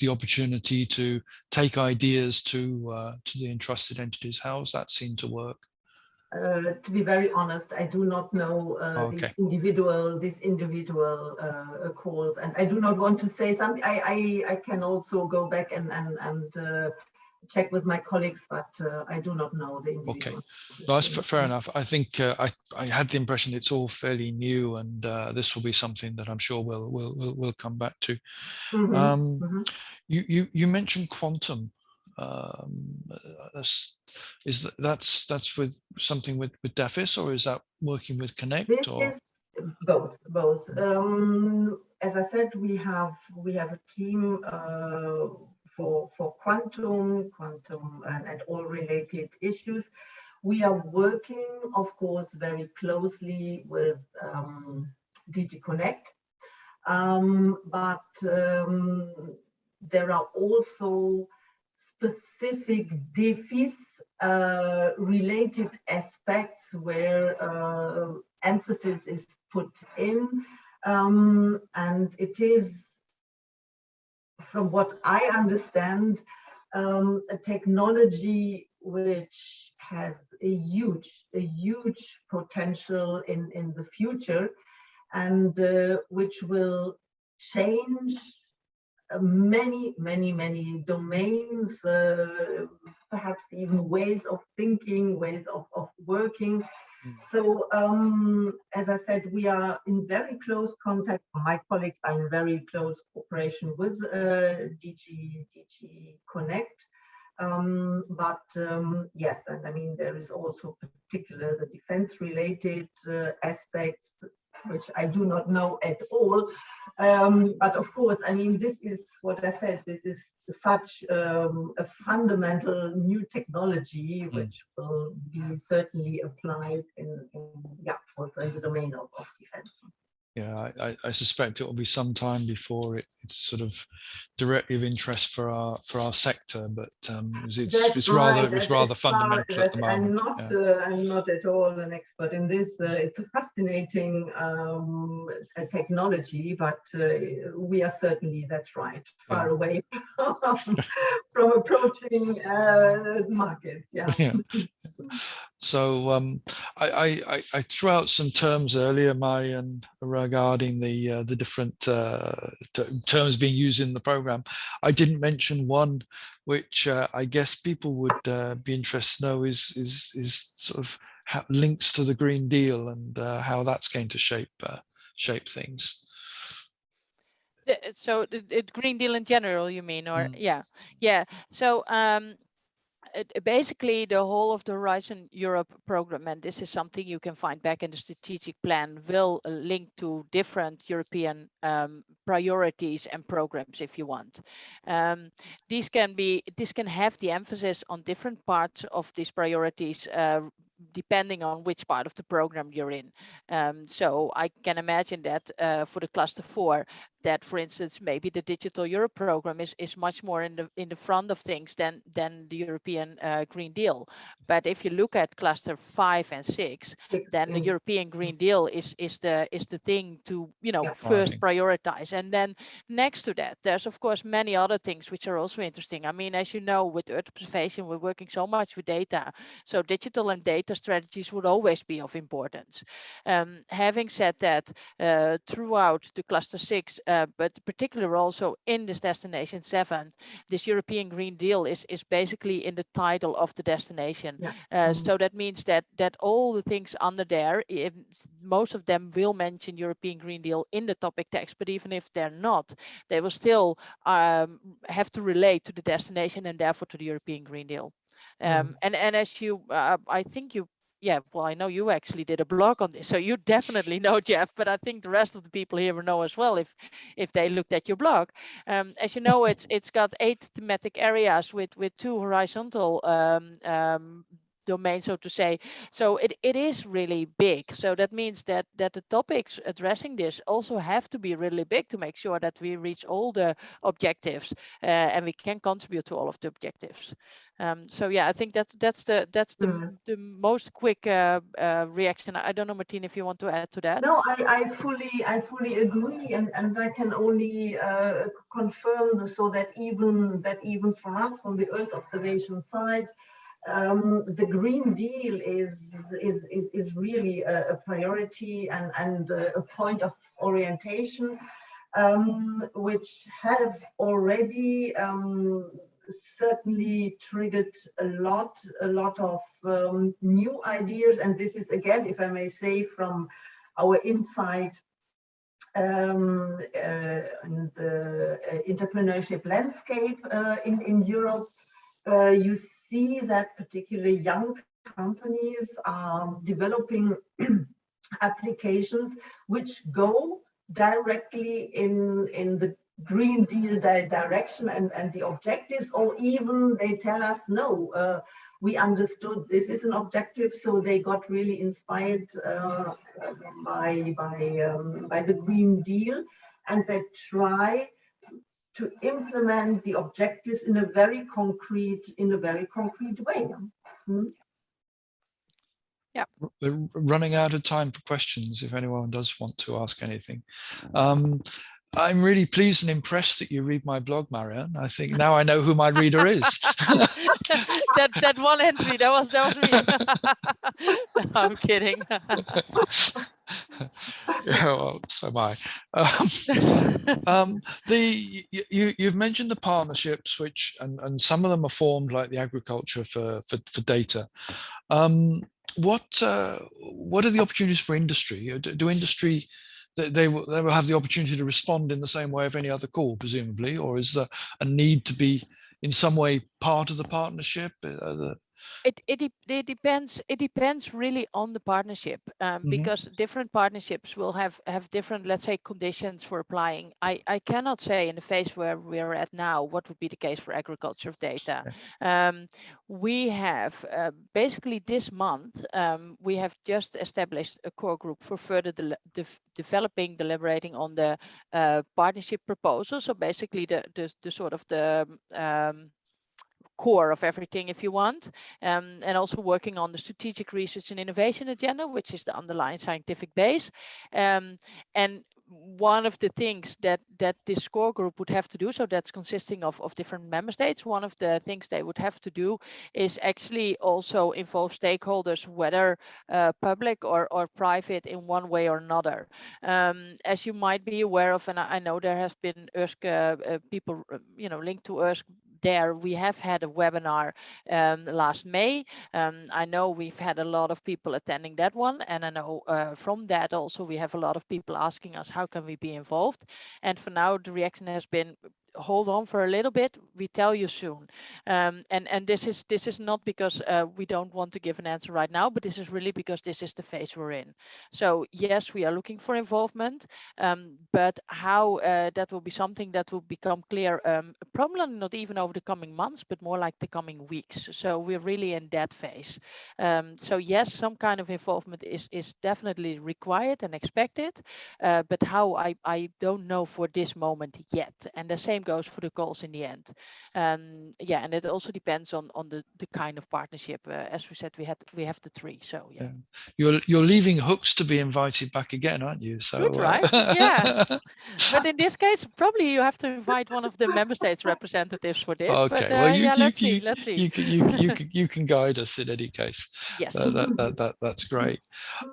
opportunity to take ideas to the entrusted entities? How does that seem to work? To be very honest, I do not know these individual calls, and I do not want to say something. I can also go back and check with my colleagues, but I do not know the individual. Okay, well, that's fair enough. I think I had the impression it's all fairly new, and this will be something that I'm sure we'll come back to. You mentioned quantum. That's with something with DEFIS, or is that working with Connect? This is both. As I said, we have a team for quantum and all related issues. We are working, of course, very closely with DG Connect, but there are also specific DEFIS related aspects where emphasis is put in, and it is, from what I understand, a technology which has a huge potential in the future, and which will change many domains, perhaps even ways of thinking, ways of working. So as I said, we are in very close contact. My colleagues are in very close cooperation with DG Connect. But yes, and I mean, there is also particular the defense related aspects. which I do not know at all. But of course, I mean, this is what I said, this is such a fundamental new technology, which will be certainly applied in yeah, also in the domain of defense. Yeah, I suspect it will be some time before it's sort of directly of interest for our sector, but it's rather fundamental at the moment. I'm not at all an expert in this. It's a fascinating technology, but we are certainly, that's right, far away from approaching markets. Yeah. So I threw out some terms earlier, Marian, regarding the different terms being used in the program. I didn't mention one, which I guess people would be interested to know is sort of links to the Green Deal and how that's going to shape things. So the Green Deal in general, you mean, or yeah. So basically the whole of the Horizon Europe program, and this is something you can find back in the strategic plan, will link to different European priorities and programs if you want. This can have the emphasis on different parts of these priorities depending on which part of the program you're in. So I can imagine that for the cluster 4, that for instance, maybe the Digital Europe program is much more in the front of things than the European Green Deal. But if you look at cluster 5 and 6, then the European Green Deal is the thing to first prioritize. And then next to that, there's of course many other things which are also interesting. I mean, as you know, with Earth observation, we're working so much with data. So digital and data strategies would always be of importance. Having said that, throughout the cluster 6, but particularly also in this destination 7, this European Green Deal is basically in the title of the destination. So that means that all the things under there, most of them will mention European Green Deal in the topic text, but even if they're not, they will still have to relate to the destination and therefore to the European Green Deal. And as you, I think you, well, I know you actually did a blog on this, so you definitely know, Jeff, but I think the rest of the people here will know as well if they looked at your blog. As you know, it's got 8 thematic areas with 2 horizontal domain, so to say. So it is really big. So that means that the topics addressing this also have to be really big to make sure that we reach all the objectives and we can contribute to all of the objectives. So yeah, I think that's the most quick reaction. I don't know, Martine, if you want to add to that. No, I fully agree, and I can only confirm so that even for us from the Earth observation side, the Green Deal is really a priority and a point of orientation, which have already certainly triggered a lot of new ideas. And this is, again, if I may say, from our insight in the entrepreneurship landscape in Europe. You see that particularly young companies are developing applications which go directly in the Green Deal direction and the objectives, or even they tell us, no, we understood this is an objective, so they got really inspired by the Green Deal, and they try to implement the objectives in a very concrete way. Yeah. We're running out of time for questions if anyone does want to ask anything. I'm really pleased and impressed that you read my blog, Marianne. I think now I know who my reader is. that one entry, that was me. No, I'm kidding. Yeah, well, so am I. You've mentioned the partnerships, which and some of them are formed, like the agriculture for data. What are the opportunities for industry? Do industry, they will have the opportunity to respond in the same way of any other call, presumably, or is there a need to be in some way part of the partnership? It depends. It depends really on the partnership, because different partnerships will have different, let's say, conditions for applying. I cannot say in the phase where we're at now what would be the case for agriculture of data. We have basically this month we have just established a core group for further developing, deliberating on the partnership proposal. So basically the sort of the core of everything, if you want, and also working on the strategic research and innovation agenda, which is the underlying scientific base. And one of the things that this core group would have to do, so that's consisting of different member states, one of the things they would have to do is actually also involve stakeholders, whether public or private, in one way or another. As you might be aware of, and I know there have been ERSC people linked to ERSC there. We have had a webinar last May. I know we've had a lot of people attending that one, and I know from that also we have a lot of people asking us how can we be involved. And for now the reaction has been, hold on for a little bit, we tell you soon. And this is not because we don't want to give an answer right now, but this is really because this is the phase we're in. So yes, we are looking for involvement, but how that will be something that will become clear, probably not even over the coming months, but more like the coming weeks. So we're really in that phase. So yes, some kind of involvement is definitely required and expected, but how, I don't know for this moment yet. And the same goes for the goals in the end. Yeah, and it also depends on the kind of partnership. As we said, we have the three. So yeah. You're leaving hooks to be invited back again, aren't you? So good, right? Yeah. But in this case, probably you have to invite one of the member states representatives for this. Okay, but well, yeah, let's see. You can guide us in any case. Yes. That's great.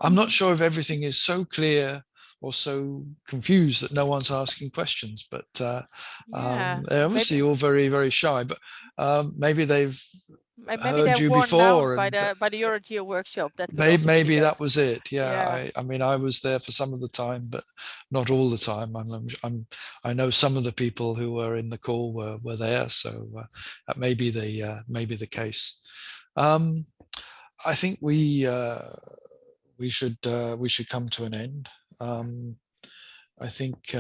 I'm not sure if everything is so clear or so confused that no one's asking questions, but Yeah, they're obviously all very, very shy, but maybe they've maybe heard they're you worn before down by the Eurogeo workshop. That could also be maybe the that case. was it. Yeah. I mean, I was there for some of the time, but not all the time. I know some of the people who were in the call were there, so that may be the case. I think we should come to an end. I think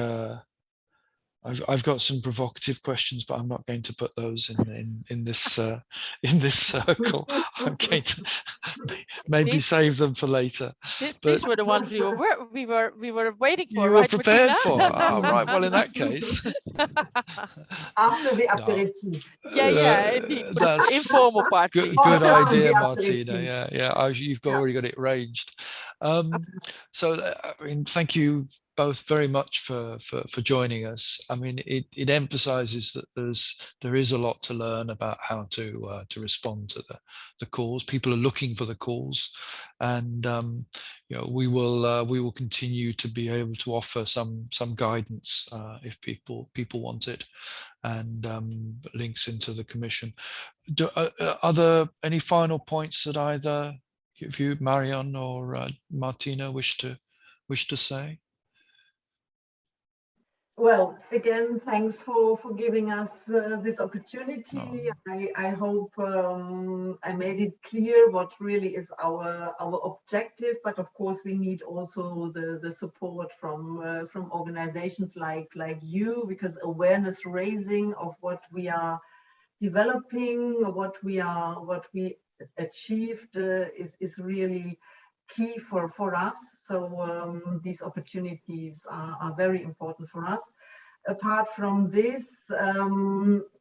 I've got some provocative questions, but I'm not going to put those in this circle. I'm going to maybe save them for later. These were the ones we were waiting for, you right? were prepared for. Oh, right. Well, in that case, after the aperitif. Yeah, indeed. That's informal party. Good idea, the Martina. aperitif. Yeah. You've already got it arranged. So, I mean, thank you both very much for joining us. I mean, it emphasizes that there is a lot to learn about how to respond to the calls. People are looking for the calls, and we will continue to be able to offer some guidance if people want it, and links into the commission. Are there any final points that either of you, Marion or Martina, wish to say? Well, again, thanks for giving us this opportunity. I hope I made it clear what really is our objective, but of course we need also the support from organizations like you, because awareness raising of what we are developing, what we achieved is really key for us. So these opportunities are very important for us. Apart from this,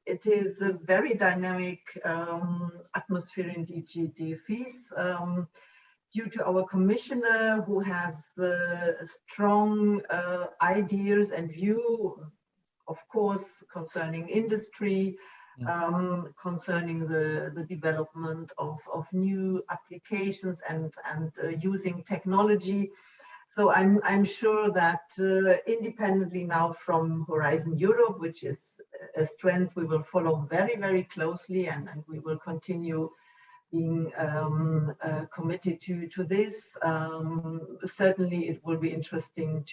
it is a very dynamic atmosphere in EGNSS, due to our commissioner who has strong ideas and view, of course, concerning industry, concerning the development of new applications and using technology. So I'm sure that independently now from Horizon Europe, which is a strength we will follow very, very closely, and we will continue being committed to this. Certainly it will be interesting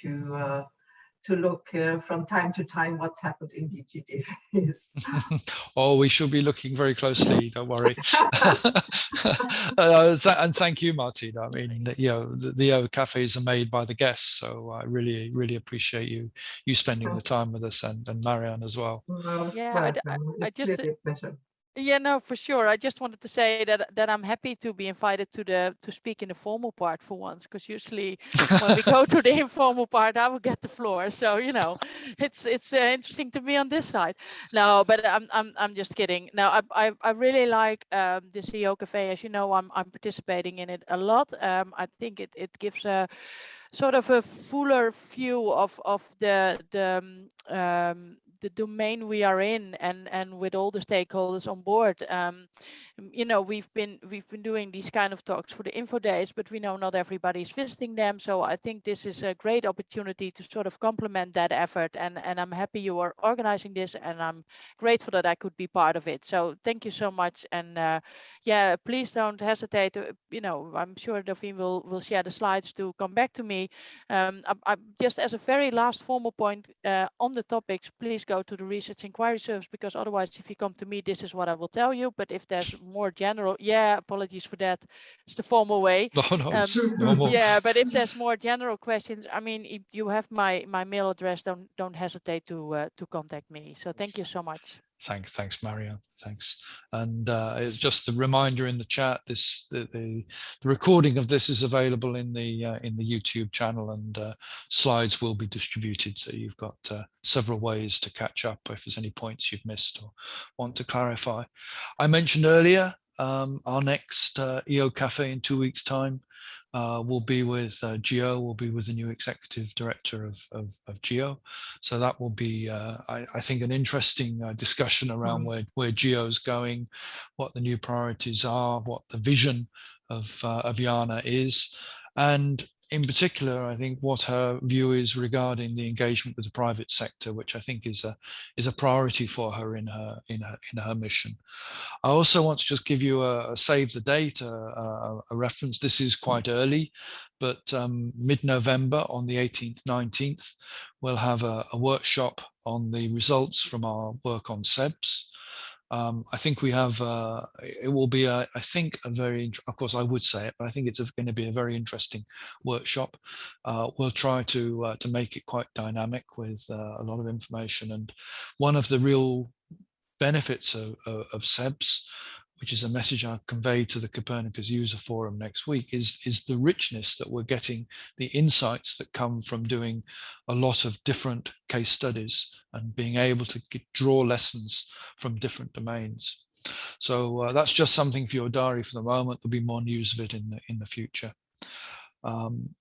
to look from time to time what's happened in DGDs. Oh, we should be looking very closely, don't worry. And thank you, Martina. I mean, you know, the EOcafes are made by the guests, so I really, really appreciate you spending the time with us, and Marianne as well. Yeah, It's really a pleasure. Yeah, no, for sure. I just wanted to say that I'm happy to be invited to speak in the formal part for once, because usually when we go to the informal part, I will get the floor. So you know, it's interesting to be on this side. No, but I'm just kidding. No, I really like this EOcafe. As you know, I'm participating in it a lot. I think it gives a sort of a fuller view of the domain we are in, and with all the stakeholders on board. You know, we've been doing these kind of talks for the info days, but we know not everybody is visiting them. So I think this is a great opportunity to sort of complement that effort, and I'm happy you are organizing this, and I'm grateful that I could be part of it. So thank you so much. And yeah, please don't hesitate to, you know, I'm sure Dauphine will share the slides to come back to me. I just, as a very last formal point on the topics, please go to the Research Inquiry Service, because otherwise, if you come to me, this is what I will tell you. But if there's more general, yeah, apologies for that, it's the formal way. No, it's normal. Yeah, but if there's more general questions, I mean, if you have my mail address, don't hesitate to contact me. So thank you so much. Thanks, Marianne. Thanks. And it's just a reminder in the chat. The recording of this is available in the YouTube channel, and slides will be distributed. So you've got several ways to catch up if there's any points you've missed or want to clarify. I mentioned earlier our next EOcafe in 2 weeks' time. Will be with Geo, will be with the new executive director of Geo. So that will be, I think, an interesting discussion around where Geo's going, what the new priorities are, what the vision of Jana is, and in particular, I think what her view is regarding the engagement with the private sector, which I think is a priority for her in her mission. I also want to just give you a save the date, a reference. This is quite early, but mid-November on the 18th, 19th, we'll have a workshop on the results from our work on SEBS. I think we have, it will be, I think, a very, of course I would say it, but I think it's going to be a very interesting workshop. We'll try to make it quite dynamic with a lot of information. And one of the real benefits of SEBS, which is a message I conveyed to the Copernicus user forum next week, is the richness that we're getting, the insights that come from doing a lot of different case studies and being able to draw lessons from different domains. So that's just something for your diary for the moment. There'll be more news of it in the future.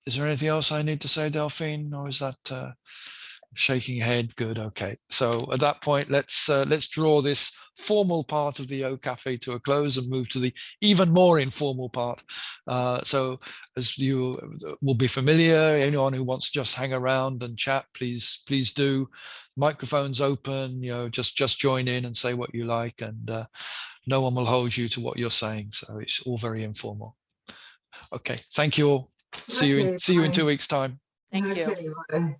Is there anything else I need to say, Delphine, or is that shaking head? Good. Okay. So at that point, let's draw this formal part of the EOcafe to a close and move to the even more informal part. So as you will be familiar, anyone who wants to just hang around and chat, please do. Microphones open. You know, just join in and say what you like, and no one will hold you to what you're saying. So it's all very informal. Okay. Thank you all. See you in 2 weeks' time. Thank you.